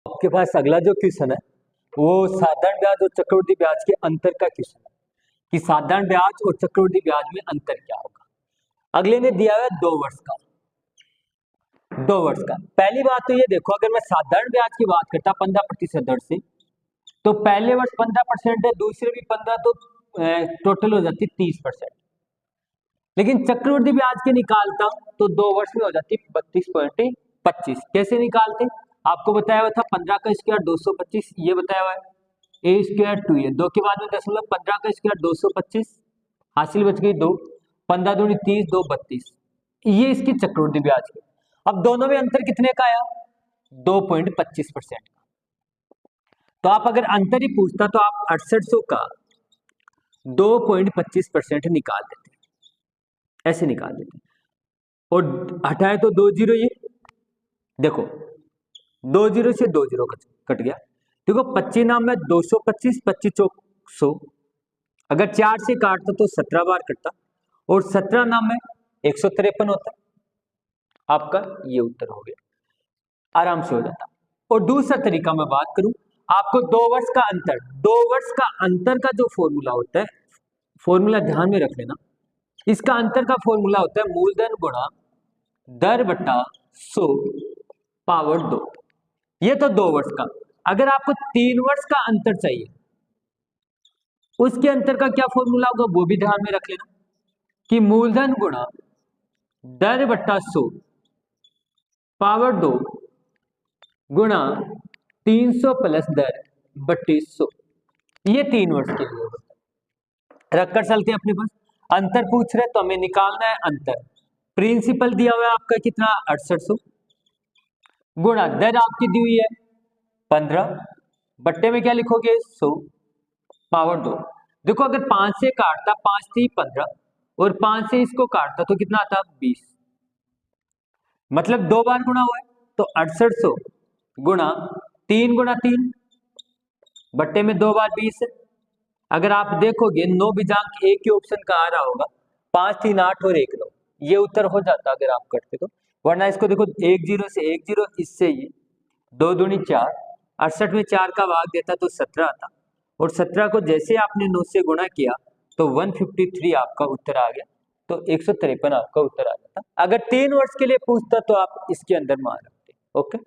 आपके पास अगला जो क्वेश्चन है वो साधारण ब्याज और चक्रवृद्धि ब्याज के अंतर का क्वेश्चन है कि साधारण ब्याज और चक्रवृद्धि ब्याज में अंतर क्या होगा। अगले ने दिया है 2 वर्ष का। पहली बात तो ये देखो, अगर मैं साधारण ब्याज की बात करता 15% दर से, तो पहले वर्ष 15% है, दूसरे भी 15, तो टोटल हो जाती 30%। लेकिन चक्रवृद्धि ब्याज के निकालता हूं तो 2 वर्ष में हो जाती 32.25। कैसे निकालते? आपको बताया हुआ था 15 का स्क्वायर 225, ये बताया हुआ है ए स्क्वायर 2 है, 2 के बाद में दशमलव, 15 का स्क्वायर 225, हासिल बच गई 2, 15 दूनी 30, 2 32। ये इसकी चक्रवृद्धि ब्याज की। अब दोनों में अंतर कितने का आया? 2.25% का। तो आप अगर अंतर ही पूछता तो आप 6800 का 2.25% निकाल देते, ऐसे निकाल देते, और हटाए तो 2 जीरो, ये देखो 2 जीरो से 2 जीरो कट गया। देखो 25 नाम में 225, 25 चौक 100, अगर 4 से काटता तो 17 बार कटता, और 17 नाम में 153 होता। आपका ये उत्तर हो गया, आराम से हो जाता। और दूसरा तरीका मैं बात करूं, आपको 2 वर्ष का अंतर, 2 वर्ष का अंतर का जो फॉर्मूला होता है, फॉर्मूला ध्यान में रख लेना, इसका अंतर का फॉर्मूला होता है मूलधन गुणा दर बटा 100 पावर 2। ये तो 2 वर्ष का। अगर आपको 3 वर्ष का अंतर चाहिए, उसके अंतर का क्या फॉर्मूला होगा वो भी ध्यान में रख लेना, कि मूलधन गुणा दर बटा 100 पावर 2 गुणा 300 प्लस दर बटे 100। ये 3 वर्ष के लिए होता है। रखकर चलते हैं अपने पास, अंतर पूछ रहे तो हमें निकालना है अंतर। प्रिंसिपल दिया हुआ है आपका कितना, 6800, गुणा दर आपकी दी हुई है 15, बट्टे में क्या लिखोगे 100 पावर 2। देखो अगर 5 से काटता, 5 थी 15, और 5 से इसको काटता तो कितना आता 20, मतलब 2 बार गुणा हुआ है, तो 6800 गुणा 3 गुणा 3 बट्टे में 2 बार 20 है। अगर आप देखोगे 9 बिजांक एक ही ऑप्शन का आ रहा होगा, 5 3 8 और 1 9, ये उत्तर हो जाता अगर आप करते तो। वरना इसको देखो 1 0 से 1 0, इससे ये 2 दूनी 4, 68 में 4 का भाग देता तो 17 आता, और 17 को जैसे आपने 9 से गुणा किया तो 153 आपका उत्तर आ गया, तो 153 आपका उत्तर आ जाता। अगर 3 वर्ष के लिए पूछता तो आप इसके अंदर मान रखते। ओके।